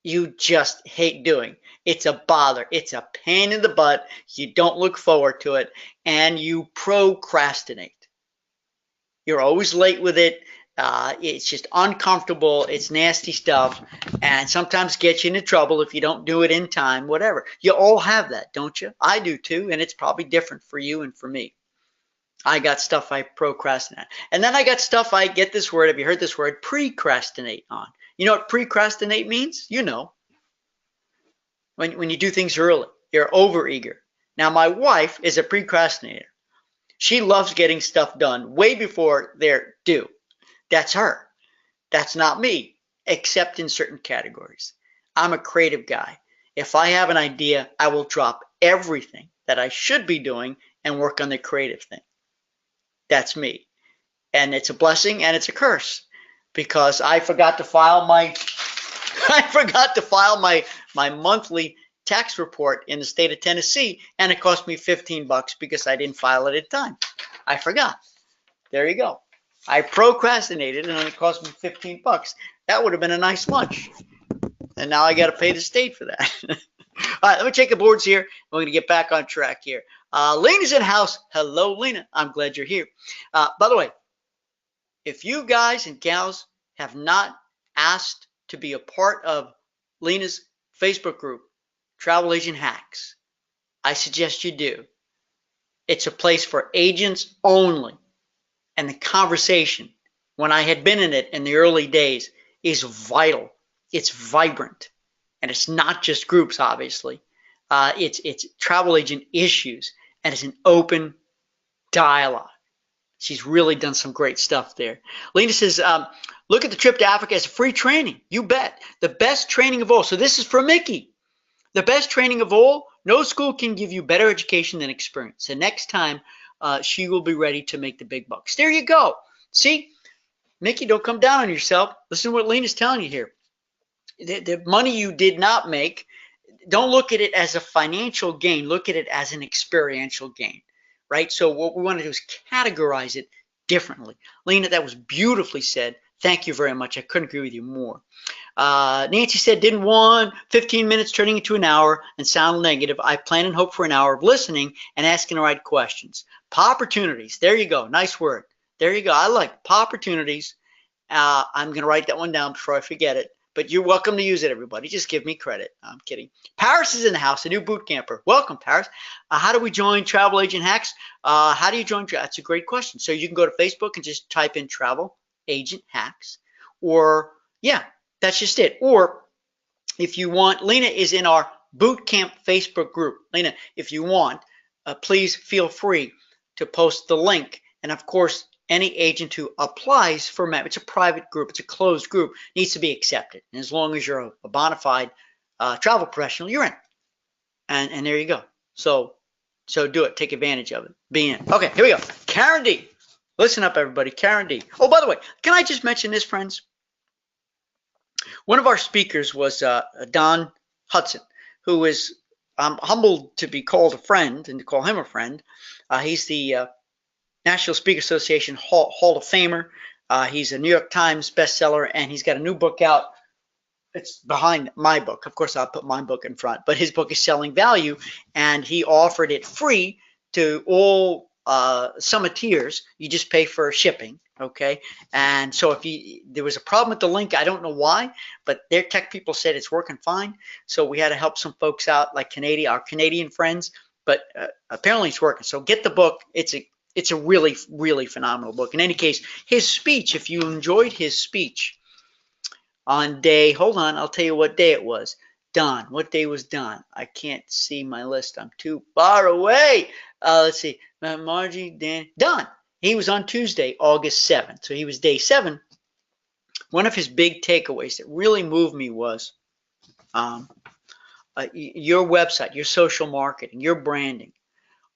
S1: you just hate doing? It's a bother. It's a pain in the butt. You don't look forward to it, and you procrastinate. You're always late with it. It's just uncomfortable. It's nasty stuff, and sometimes gets you into trouble if you don't do it in time, whatever. You all have that, don't you? I do too, and it's probably different for you and for me. I got stuff I procrastinate. And then I got stuff I get this word. Have you heard this word? Precrastinate on. You know what precrastinate means? You know, when you do things early, you're overeager. Now, my wife is a precrastinator. She loves getting stuff done way before they're due. That's her. That's not me, except in certain categories. I'm a creative guy. If I have an idea, I will drop everything that I should be doing and work on the creative thing. That's me. And it's a blessing and it's a curse because I forgot to file my my monthly tax report in the state of Tennessee, and it cost me $15 because I didn't file it at time. I forgot. There you go. I procrastinated and it cost me $15. That would have been a nice lunch. And now I got to pay the state for that. All right, let me check the boards here. We're going to get back on track here. Lena's in house. Hello, Lena. I'm glad you're here. By the way, if you guys and gals have not asked to be a part of Lena's Facebook group, Travel Agent Hacks, I suggest you do. It's a place for agents only. And the conversation, when I had been in it in the early days, is vital. It's vibrant. And it's not just groups, obviously. It's travel agent issues. And it's an open dialogue. She's really done some great stuff there. Lena says, look at the trip to Africa as a free training. You bet. The best training of all. So this is for Mickey. The best training of all. No school can give you better education than experience. And next time, she will be ready to make the big bucks. There you go. See, Mickey, don't come down on yourself. Listen to what Lena's telling you here. The money you did not make, don't look at it as a financial gain. Look at it as an experiential gain, right? So what we want to do is categorize it differently. Lena, that was beautifully said. Thank you very much. I couldn't agree with you more. Nancy said, didn't want 15 minutes turning into an hour and sound negative. I plan and hope for an hour of listening and asking the right questions. Opportunities. There you go. Nice word. There you go. I like opportunities. I'm going to write that one down before I forget it. But you're welcome to use it, everybody. Just give me credit. I'm kidding. Paris is in the house, a new boot camper. Welcome, Paris. How do we join Travel Agent Hacks? How do you join? That's a great question. So you can go to Facebook and just type in Travel Agent Hacks. Or, yeah, that's just it. Or if you want, Lena is in our boot camp Facebook group. Lena, if you want, please feel free to post the link. And, of course, any agent who applies for membership, it's a private group, it's a closed group, needs to be accepted. And as long as you're a bona fide travel professional, you're in. And there you go. So do it. Take advantage of it. Be in. Okay, here we go. Karen D. Listen up, everybody. Karen D. Oh, by the way, can I just mention this, friends? One of our speakers was Don Hudson, who is humbled to be called a friend and to call him a friend. He's the National Speaker Association Hall of Famer. He's a New York Times bestseller, and he's got a new book out. It's behind my book. Of course, I'll put my book in front, but his book is Selling Value, and he offered it free to all summiteers. You just pay for shipping, okay? And so if there was a problem with the link, I don't know why, but their tech people said it's working fine. So we had to help some folks out, like our Canadian friends, but apparently it's working. So get the book. It's a really, really phenomenal book. In any case, his speech, if you enjoyed his speech on day, hold on, I'll tell you what day it was. Don, what day was Don? I can't see my list. I'm too far away. Let's see. Margie, Dan, Don. He was on Tuesday, August 7th. So he was day 7. One of his big takeaways that really moved me was your website, your social marketing, your branding.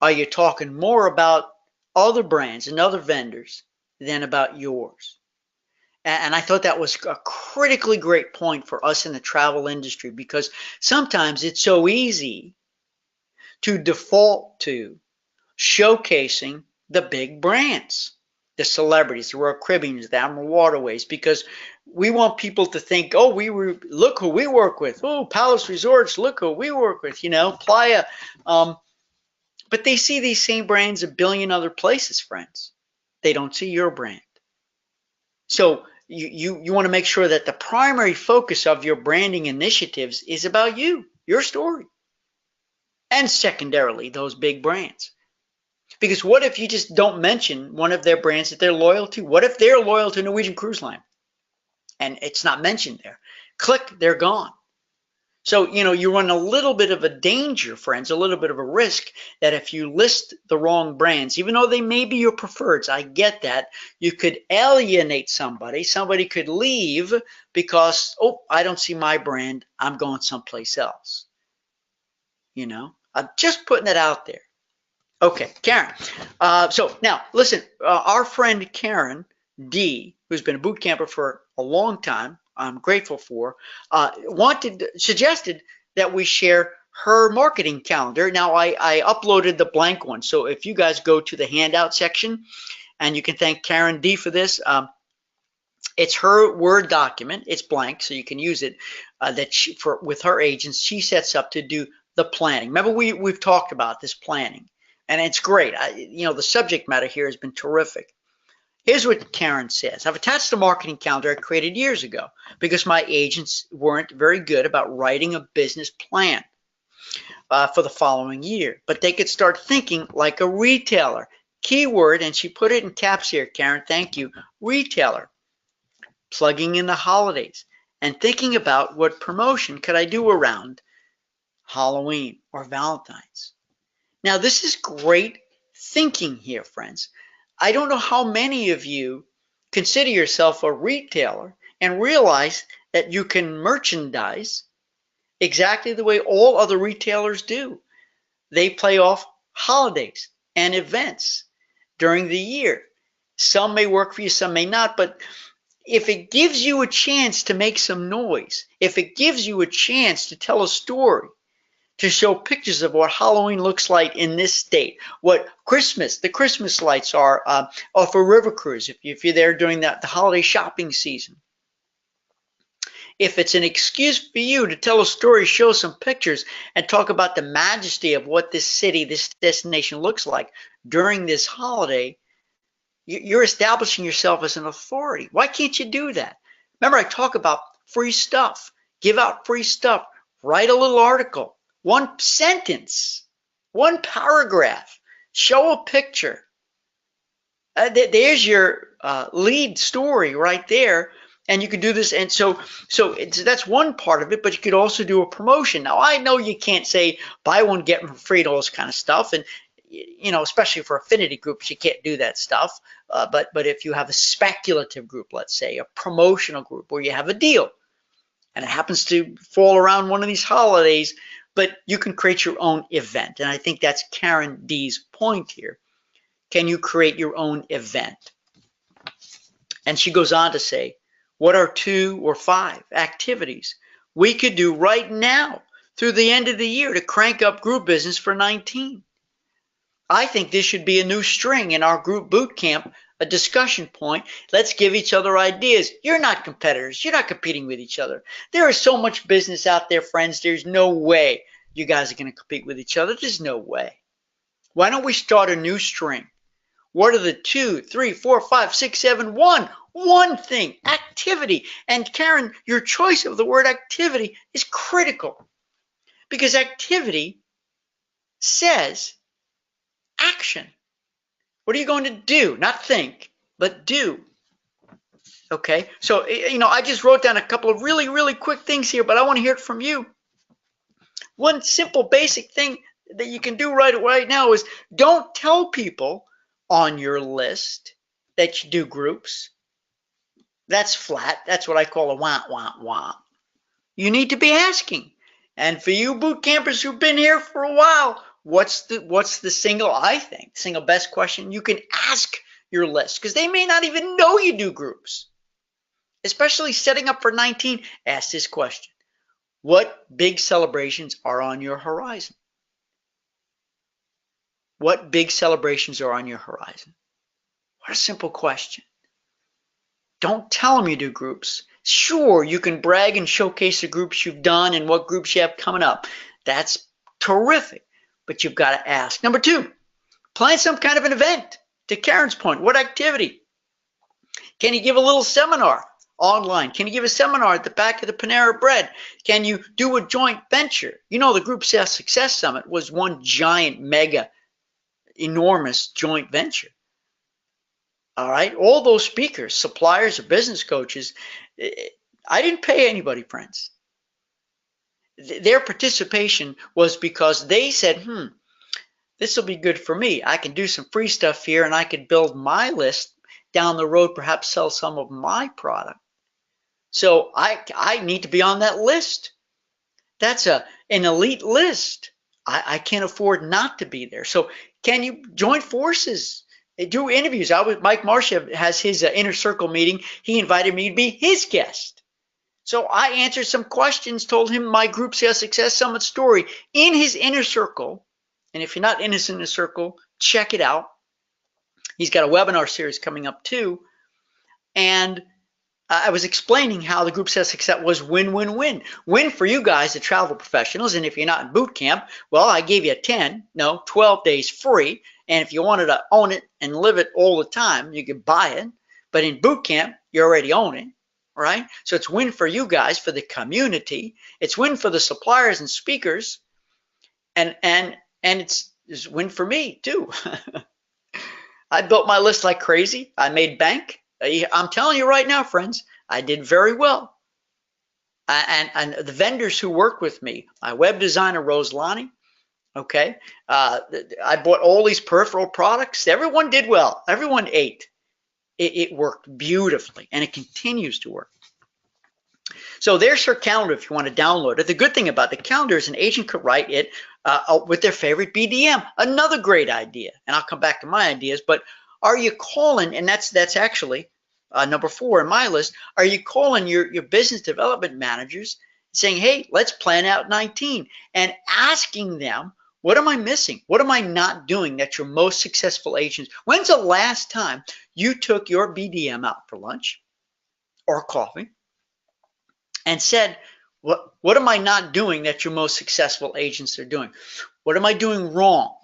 S1: Are you talking more about other brands and other vendors than about yours? And I thought that was a critically great point for us in the travel industry, because sometimes it's so easy to default to showcasing the big brands, the celebrities, the Royal Caribbeans, the Admiral Waterways, because we want people to think, oh, look who we work with. Oh, Palace Resorts, look who we work with, Playa. But they see these same brands a billion other places, friends. They don't see your brand. So you want to make sure that the primary focus of your branding initiatives is about you, your story, and secondarily, those big brands. Because what if you just don't mention one of their brands that they're loyal to? What if they're loyal to Norwegian Cruise Line and it's not mentioned there? Click, they're gone. So, you run a little bit of a danger, friends, a little bit of a risk that if you list the wrong brands, even though they may be your preferreds, I get that, you could alienate somebody. Somebody could leave because, oh, I don't see my brand. I'm going someplace else. I'm just putting it out there. Okay, Karen. So now, listen, our friend Karen D, who's been a boot camper for a long time, I'm grateful for, suggested that we share her marketing calendar. Now, I uploaded the blank one, so if you guys go to the handout section, and you can thank Karen D for this, it's her Word document. It's blank, so you can use it. With her agents, she sets up to do the planning. Remember, we've talked about this planning. And it's great. The subject matter here has been terrific. Here's what Karen says. I've attached a marketing calendar I created years ago because my agents weren't very good about writing a business plan for the following year. But they could start thinking like a retailer. Keyword, and she put it in caps here, Karen, thank you, retailer. Plugging in the holidays and thinking about what promotion could I do around Halloween or Valentine's. Now, this is great thinking here, friends. I don't know how many of you consider yourself a retailer and realize that you can merchandise exactly the way all other retailers do. They play off holidays and events during the year. Some may work for you, some may not, but if it gives you a chance to make some noise, if it gives you a chance to tell a story, to show pictures of what Halloween looks like in this state, what the Christmas lights are off a river cruise, if you're there during the holiday shopping season. If it's an excuse for you to tell a story, show some pictures, and talk about the majesty of what this city, this destination looks like during this holiday, you're establishing yourself as an authority. Why can't you do that? Remember, I talk about free stuff. Give out free stuff. Write a little article. One sentence, one paragraph, show a picture. There's your lead story right there, and you can do this. And so that's one part of it, but you could also do a promotion. Now, I know you can't say buy one, get one free, and all this kind of stuff. And, especially for affinity groups, you can't do that stuff. But if you have a speculative group, let's say, a promotional group where you have a deal, and it happens to fall around one of these holidays, but you can create your own event. And I think that's Karen D's point here. Can you create your own event? And she goes on to say, what are 2 or 5 activities we could do right now through the end of the year to crank up group business for 19? I think this should be a new string in our group boot camp, a discussion point. Let's give each other ideas. You're not competitors. You're not competing with each other. There is so much business out there, friends. There's no way you guys are going to compete with each other. There's no way. Why don't we start a new string? What are the 2, 3, 4, 5, 6, 7, 1? One thing, activity. And Karen, your choice of the word activity is critical because activity says action. What are you going to do? Not think, but do. Okay, so, I just wrote down a couple of really, really quick things here, but I want to hear it from you. One simple, basic thing that you can do right now is don't tell people on your list that you do groups. That's flat. That's what I call a wah, wah, wah. You need to be asking. And for you boot campers who've been here for a while, what's the single best question you can ask your list? Because they may not even know you do groups. Especially setting up for 19, ask this question. What big celebrations are on your horizon? What big celebrations are on your horizon? What a simple question. Don't tell them you do groups. Sure, you can brag and showcase the groups you've done and what groups you have coming up. That's terrific, but you've got to ask. Number two, plan some kind of an event. To Karen's point, what activity? Can you give a little seminar online? Can you give a seminar at the back of the Panera Bread? Can you do a joint venture? You know, the Group Sales Success Summit was one giant, mega, enormous joint venture. All right, all those speakers, suppliers or business coaches, I didn't pay anybody, friends. Their participation was because they said, this will be good for me. I can do some free stuff here and I could build my list down the road, perhaps sell some of my product. So I need to be on that list. That's an elite list. I can't afford not to be there. So can you join forces? Do interviews. Mike Marsha has his inner circle meeting. He invited me to be his guest. So I answered some questions, told him my Group Sales Success Summit story in his inner circle. And if you're not in his inner circle, check it out. He's got a webinar series coming up too. And I was explaining how the Group Sales Success was win-win-win. Win for you guys, the travel professionals. And if you're not in boot camp, well, I gave you 12 days free. And if you wanted to own it and live it all the time, you could buy it. But in boot camp, you already own it, right? So it's win for you guys, for the community. It's win for the suppliers and speakers. And it's win for me too. I built my list like crazy. I made bank. I'm telling you right now, friends, I did very well. And the vendors who work with me, my web designer, Rose Lonnie, okay, I bought all these peripheral products. Everyone did well. Everyone ate. It worked beautifully, and it continues to work. So there's her calendar if you want to download it. The good thing about the calendar is an agent could write it with their favorite BDM. Another great idea, and I'll come back to my ideas, but are you calling, and that's actually number 4 in my list, are you calling your business development managers saying, hey, let's plan out 19, and asking them, what am I missing? What am I not doing that your most successful agents? When's the last time you took your BDM out for lunch or coffee and said, what am I not doing that your most successful agents are doing? What am I doing wrong?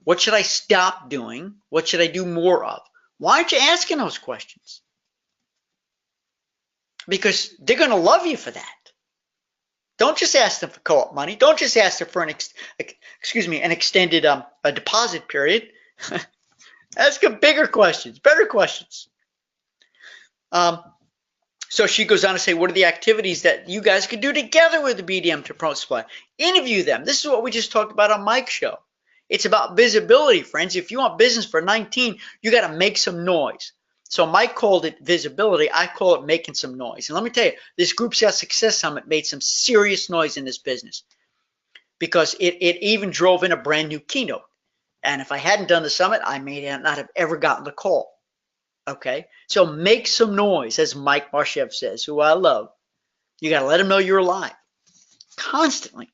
S1: What should I stop doing? What should I do more of? Why aren't you asking those questions? Because they're going to love you for that. Don't just ask them for co-op money. Don't just ask them for an extended a deposit period. Ask them bigger questions, better questions. So she goes on to say, what are the activities that you guys could do together with the BDM to promote supply? Interview them. This is what we just talked about on Mike's show. It's about visibility, friends. If you want business for 19, you got to make some noise. So Mike called it visibility. I call it making some noise. And let me tell you, this Group Sales Success Summit made some serious noise in this business because it even drove in a brand new keynote. And if I hadn't done the summit, I may not have ever gotten the call. Okay, so make some noise, as Mike Marshev says, who I love. You got to let them know you're alive constantly.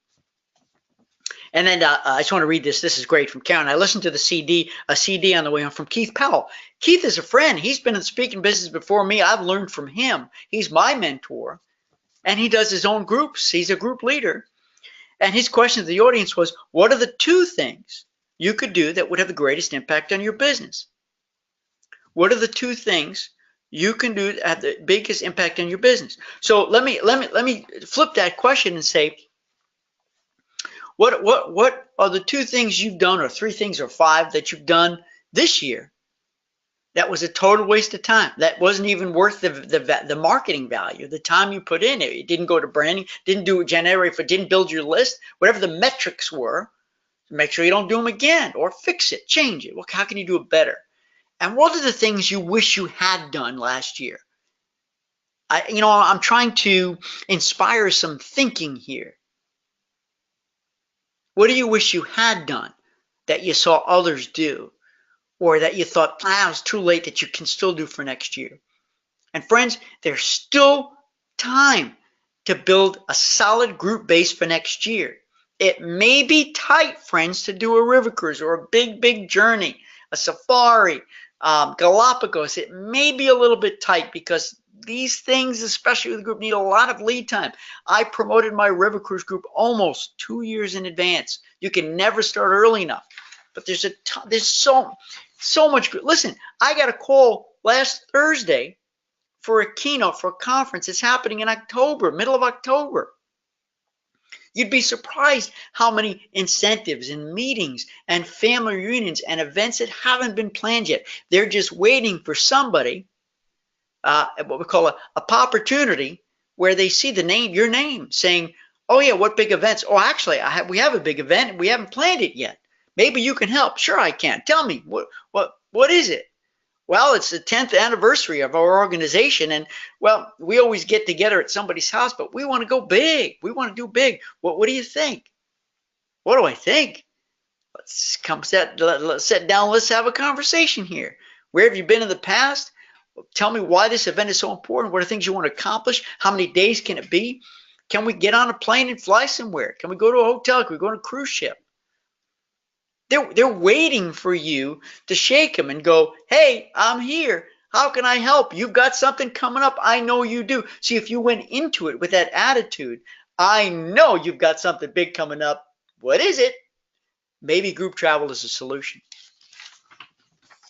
S1: And then I just want to read this. This is great from Karen. I listened to a CD on the way home from Keith Powell. Keith is a friend. He's been in the speaking business before me. I've learned from him. He's my mentor, and he does his own groups. He's a group leader. And his question to the audience was, what are the 2 things you could do that would have the greatest impact on your business? What are the 2 things you can do that have the biggest impact on your business? So let me flip that question and say, what are the 2 things you've done, or 3 things, or 5 that you've done this year that was a total waste of time? That wasn't even worth the marketing value, the time you put in it. It didn't go to branding, didn't do a generate, didn't build your list, whatever the metrics were. Make sure you don't do them again, or fix it, change it. Well, how can you do it better? And what are the things you wish you had done last year? I'm trying to inspire some thinking here. What do you wish you had done that you saw others do, or that you thought, it's too late, that you can still do for next year? And friends, there's still time to build a solid group base for next year. It may be tight, friends, to do a river cruise or a big journey, a safari, Galapagos, it may be a little bit tight because these things, especially with the group, need a lot of lead time. I promoted my river cruise group almost 2 years in advance. You can never start early enough. But there's so much. Listen, I got a call last Thursday for a keynote for a conference. It's happening in October, middle of October. You'd be surprised how many incentives and meetings and family reunions and events that haven't been planned yet. They're just waiting for somebody, what we call a opportunity, where they see your name, saying, "Oh yeah, what big events? Oh, actually, we have a big event and we haven't planned it yet. Maybe you can help." Sure, I can. Tell me what is it? Well, it's the 10th anniversary of our organization, and well, we always get together at somebody's house, but we want to go big. We want to do big. What do you think? What do I think? Let's sit down. Let's have a conversation here. Where have you been in the past? Tell me why this event is so important. What are things you want to accomplish? How many days can it be? Can we get on a plane and fly somewhere? Can we go to a hotel? Can we go on a cruise ship? They're waiting for you to shake them and go, "Hey, I'm here. How can I help? You've got something coming up. I know you do." See, if you went into it with that attitude, I know you've got something big coming up. What is it? Maybe group travel is a solution.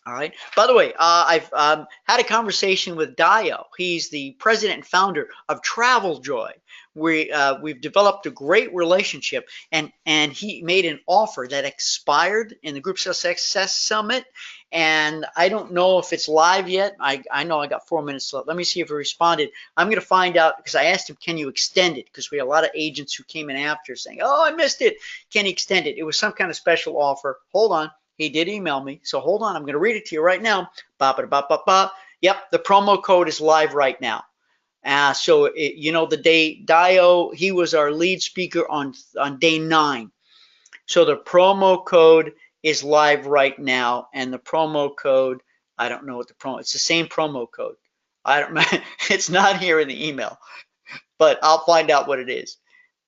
S1: All right. By the way, I've had a conversation with Dio. He's the president and founder of Travel Joy. We've developed a great relationship, and he made an offer that expired in the Group Success Summit, and I don't know if it's live yet. I know I got 4 minutes left. Let me see if he responded. I'm going to find out, because I asked him, can you extend it? Because we had a lot of agents who came in after saying, "Oh, I missed it. Can he extend it?" It was some kind of special offer. Hold on. He did email me, so hold on. I'm going to read it to you right now. Yep, the promo code is live right now. So the day Dio, he was our lead speaker on day 9. So the promo code is live right now, and the promo code, I don't know what it's the same promo code. I don't know. It's not here in the email, but I'll find out what it is.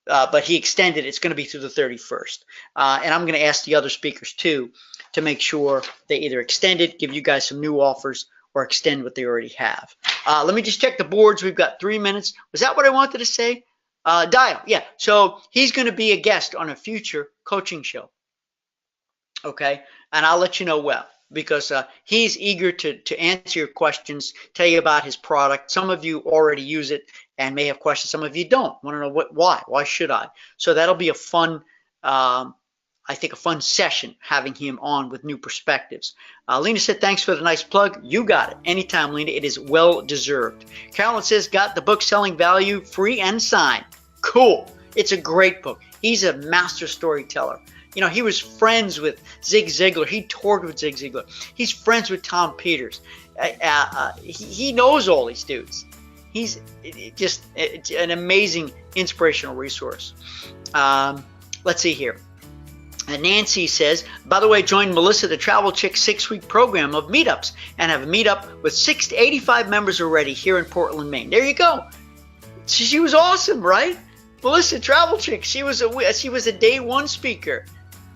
S1: But he extended. It's going to be through the 31st. And I'm going to ask the other speakers too to make sure they either extend it, give you guys some new offers, or extend what they already have. Let me just check the boards. We've got 3 minutes. Was that what I wanted to say? Dio, yeah. So he's going to be a guest on a future coaching show. Okay, and I'll let you know because he's eager to answer your questions, tell you about his product. Some of you already use it and may have questions. Some of you don't want to know why should I? So that'll be a fun, I think, a fun session having him on with new perspectives. Lena said, "Thanks for the nice plug." You got it. Anytime, Lena. It is well deserved. Carolyn says, "Got the book Selling Value free and signed." Cool. It's a great book. He's a master storyteller. He was friends with Zig Ziglar. He toured with Zig Ziglar. He's friends with Tom Peters. He knows all these dudes. He's just an amazing inspirational resource. Let's see here. Nancy says, "By the way, join Melissa, the Travel Chick 6-week program of meetups, and have a meetup with 6 to 85 members already here in Portland, Maine." There you go. She was awesome, right? Melissa, Travel Chick. She was a day 1 speaker.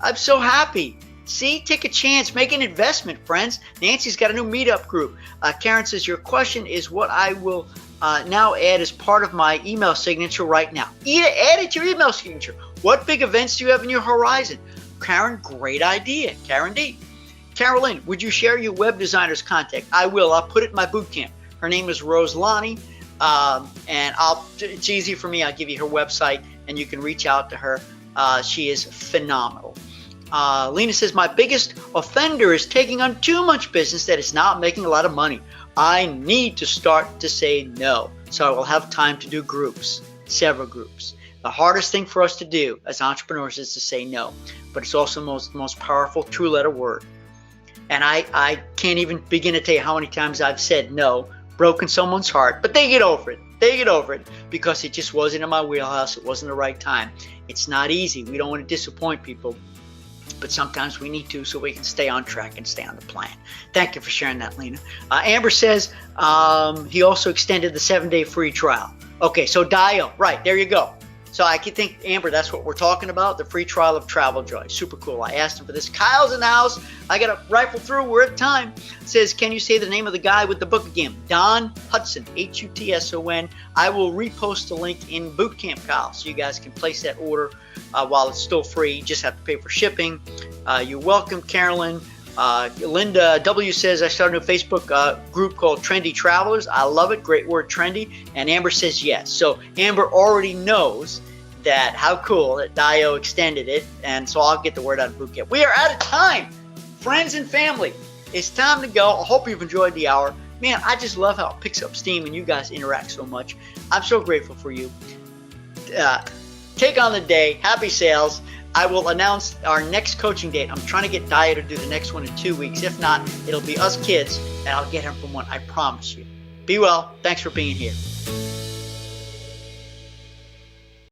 S1: I'm so happy. See, take a chance, make an investment, friends. Nancy's got a new meetup group. Karen says, "Your question is what I will now add as part of my email signature right now." Add it to your email signature. What big events do you have in your horizon? Karen, great idea. Karen D. Carolyn, would you share your web designer's contact? I will. I'll put it in my boot camp. Her name is Rose Lonnie, and it's easy for me. I'll give you her website, and you can reach out to her. She is phenomenal. Lena says, "My biggest offender is taking on too much business that is not making a lot of money. I need to start to say no, so I will have time to do groups, several groups." The hardest thing for us to do as entrepreneurs is to say no, but it's also the most powerful 2-letter word. And I can't even begin to tell you how many times I've said no, broken someone's heart, but they get over it. They get over it because it just wasn't in my wheelhouse. It wasn't the right time. It's not easy. We don't want to disappoint people, but sometimes we need to so we can stay on track and stay on the plan. Thank you for sharing that, Lena. Amber says he also extended the 7-day free trial. Okay, so Dio, right, there you go. So I could think, Amber, that's what we're talking about, the free trial of Travel Joy. Super cool. I asked him for this. Kyle's in the house. I got to rifle through. We're at time. It says, can you say the name of the guy with the book again? Don Hudson, Hutson. I will repost the link in Bootcamp, Kyle, so you guys can place that order while it's still free. You just have to pay for shipping. You're welcome, Carolyn. Linda W says, I started a Facebook group called Trendy Travelers. I love it. Great word, trendy. And Amber says yes. So Amber already knows that how cool that Dio extended it. And so I'll get the word out of Bootcamp. We are out of time. Friends and family, it's time to go. I hope you've enjoyed the hour. Man, I just love how it picks up steam and you guys interact so much. I'm so grateful for you. Take on the day. Happy sales. I will announce our next coaching date. I'm trying to get Dio to do the next one in 2 weeks. If not, it'll be us kids, and I'll get him from one. I promise you. Be well. Thanks for being here.